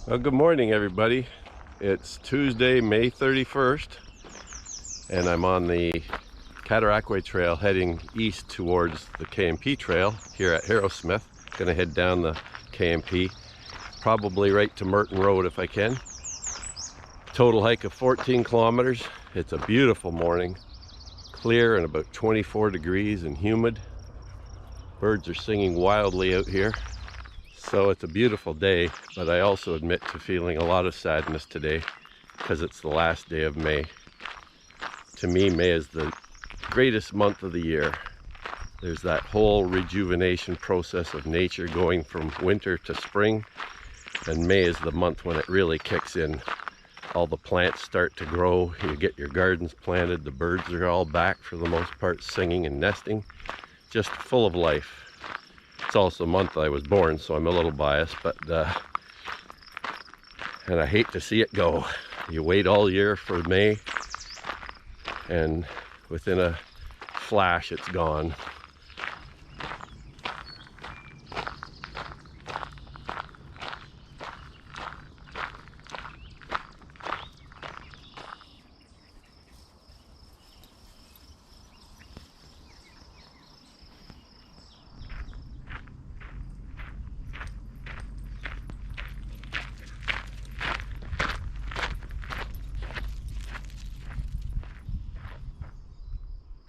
Well, good morning, everybody. It's Tuesday, May 31st, and I'm on the Cataraqui Trail heading east towards the K&P Trail here at Harrowsmith. Gonna head down the K&P, probably right to Murton Road if I can. Total hike of 14 kilometers. It's a beautiful morning, clear and about 24 degrees and humid. Birds are singing wildly out here. So it's a beautiful day, but I also admit to feeling a lot of sadness today because it's the last day of May. To me, May is the greatest month of the year. There's that whole rejuvenation process of nature going from winter to spring, and May is the month when it really kicks in. All the plants start to grow, you get your gardens planted, the birds are all back for the most part, singing and nesting, just full of life. It's also the month I was born, so I'm a little biased, but and I hate to see it go. You wait all year for May, and within a flash it's gone.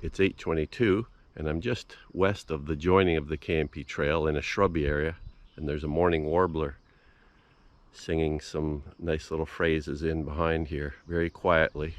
It's 8:22, and I'm just west of the joining of the K&P Trail in a shrubby area, and there's a mourning warbler singing some nice little phrases in behind here, very quietly.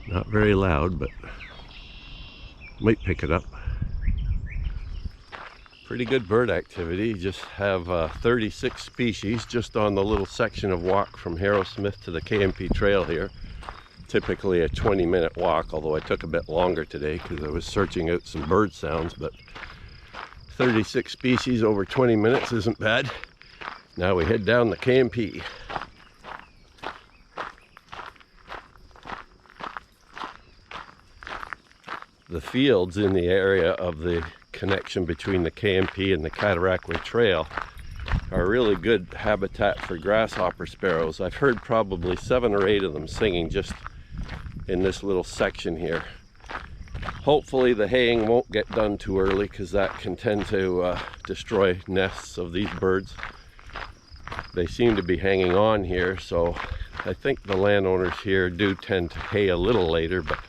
Not very loud, but might pick it up. Pretty good bird activity. Just have 36 species just on the little section of walk from Harrowsmith to the K&P Trail here. Typically a 20-minute walk, although I took a bit longer today because I was searching out some bird sounds, but 36 species over 20 minutes isn't bad. Now we head down the K&P. The fields in the area of the connection between the K&P and the Cataraqui Trail are really good habitat for grasshopper sparrows. I've heard probably 7 or 8 of them singing just in this little section here. Hopefully the haying won't get done too early because that can tend to destroy nests of these birds. They seem to be hanging on here, so I think the landowners here do tend to hay a little later, but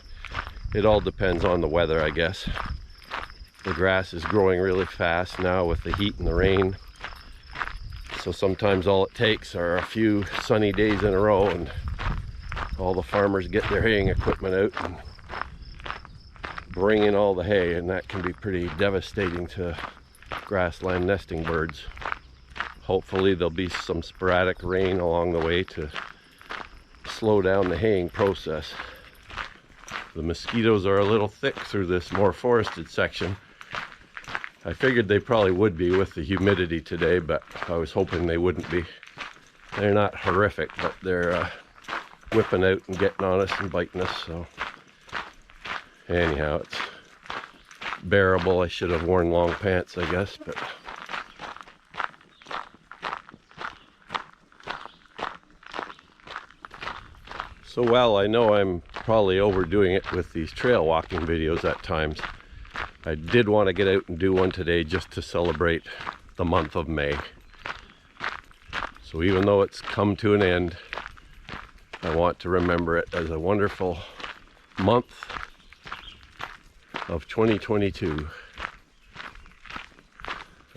it all depends on the weather, I guess. The grass is growing really fast now with the heat and the rain. So sometimes all it takes are a few sunny days in a row and all the farmers get their haying equipment out and bring in all the hay, and that can be pretty devastating to grassland nesting birds. Hopefully there'll be some sporadic rain along the way to slow down the haying process. The mosquitoes are a little thick through this more forested section. I figured they probably would be with the humidity today, but I was hoping they wouldn't be. They're not horrific, but they're whipping out and getting on us and biting us, so anyhow, it's bearable. I should have worn long pants, I guess, but so while I know I'm probably overdoing it with these trail walking videos at times, I did want to get out and do one today just to celebrate the month of May. So even though it's come to an end, I want to remember it as a wonderful month of 2022.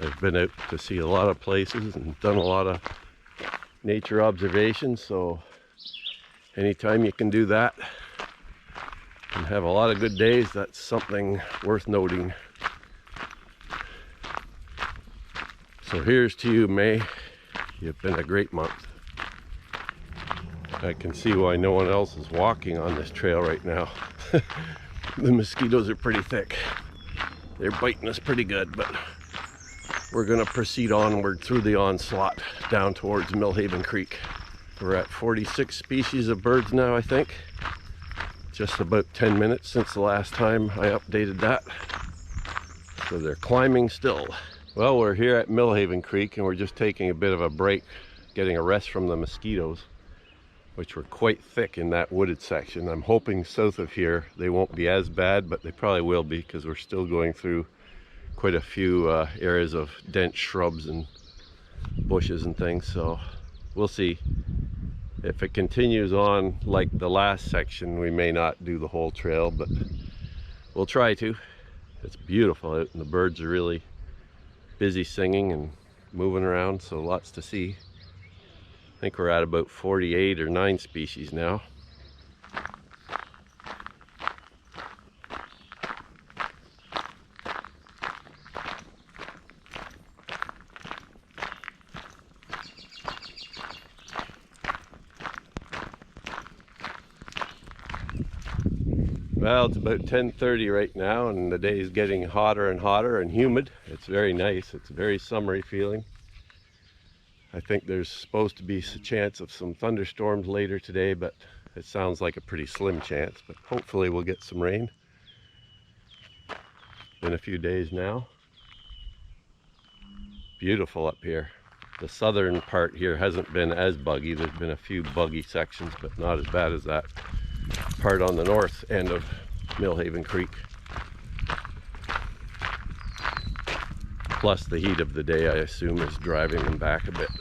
I've been out to see a lot of places and done a lot of nature observations, so anytime you can do that and have a lot of good days, that's something worth noting. So here's to you, May. You've been a great month. I can see why no one else is walking on this trail right now. The mosquitoes are pretty thick. They're biting us pretty good, but we're gonna proceed onward through the onslaught down towards Millhaven Creek. We're at 46 species of birds now, I think. Just about 10 minutes since the last time I updated that. So they're climbing still. Well, we're here at Millhaven Creek and we're just taking a bit of a break, getting a rest from the mosquitoes, which were quite thick in that wooded section. I'm hoping south of here they won't be as bad, but they probably will be because we're still going through quite a few areas of dense shrubs and bushes and things. So we'll see. If it continues on like the last section, we may not do the whole trail, but we'll try to. It's beautiful out and the birds are really busy singing and moving around, so lots to see. I think we're at about 48 or 9 species now. Well, it's about 10:30 right now and the day is getting hotter and hotter and humid. It's very nice. It's a very summery feeling. I think there's supposed to be a chance of some thunderstorms later today, but it sounds like a pretty slim chance. But hopefully we'll get some rain in a few days now. Beautiful up here. The southern part here hasn't been as buggy. There's been a few buggy sections, but not as bad as that part on the north end of Millhaven Creek. Plus the heat of the day, I assume, is driving them back a bit.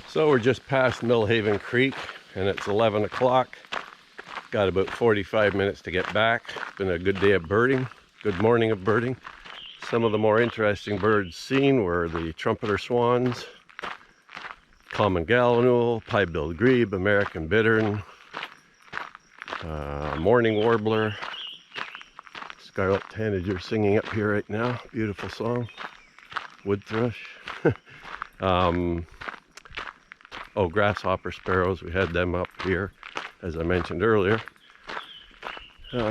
So we're just past Millhaven Creek and it's 11 o'clock. Got about 45 minutes to get back. It's been a good day of birding, good morning of birding. Some of the more interesting birds seen were the trumpeter swans, common gallinule, piebilled grebe, American bittern, mourning warbler, scarlet tanager singing up here right now. Beautiful song. Wood thrush. Oh, grasshopper sparrows, we had them up here, as I mentioned earlier.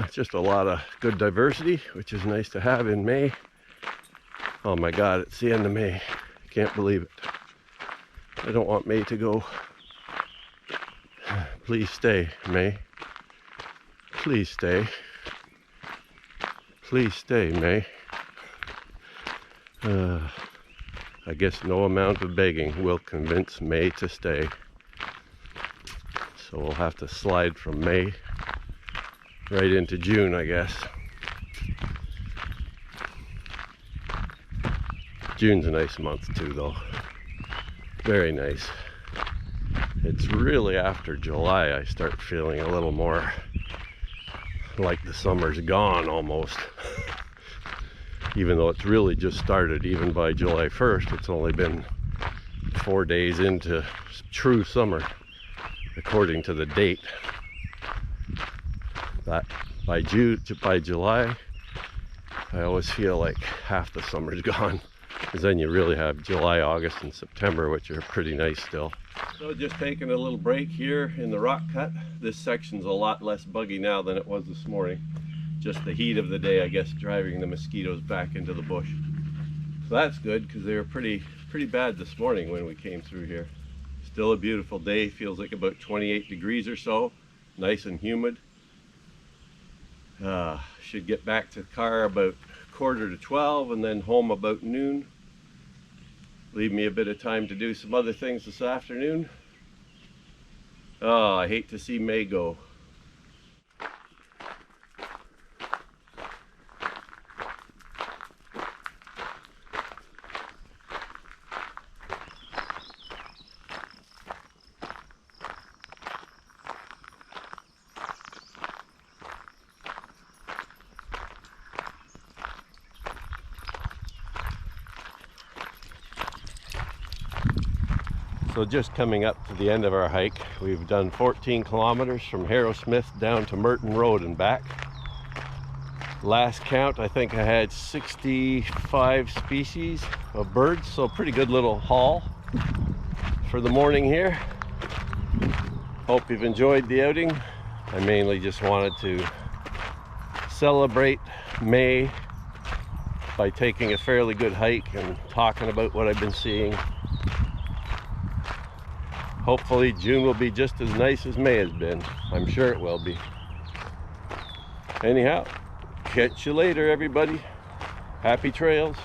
Just a lot of good diversity, which is nice to have in May. Oh my God, it's the end of May. I can't believe it. I don't want May to go. Please stay, May. Please stay. Please stay, May. I guess no amount of begging will convince May to stay. So we'll have to slide from May right into June, I guess. June's a nice month too, though. Very nice. It's really after July I start feeling a little more like the summer's gone almost. Even though it's really just started. Even by July 1st, it's only been 4 days into true summer, according to the date. But by July, I always feel like half the summer's gone, because then you really have July, August, and September, which are pretty nice still. So just taking a little break here in the rock cut. This section's a lot less buggy now than it was this morning. Just the heat of the day, I guess, driving the mosquitoes back into the bush. So that's good, because they were pretty bad this morning when we came through here. Still a beautiful day. Feels like about 28 degrees or so. Nice and humid. Should get back to the car about 11:45 and then home about noon. Leave me a bit of time to do some other things this afternoon. Oh, I hate to see May go. So just coming up to the end of our hike, we've done 14 kilometers from Harrowsmith down to Murton Road and back. Last count, I think I had 65 species of birds, so pretty good little haul for the morning here. Hope you've enjoyed the outing. I mainly just wanted to celebrate May by taking a fairly good hike and talking about what I've been seeing. Hopefully June will be just as nice as May has been. I'm sure it will be. Anyhow, catch you later, everybody. Happy trails.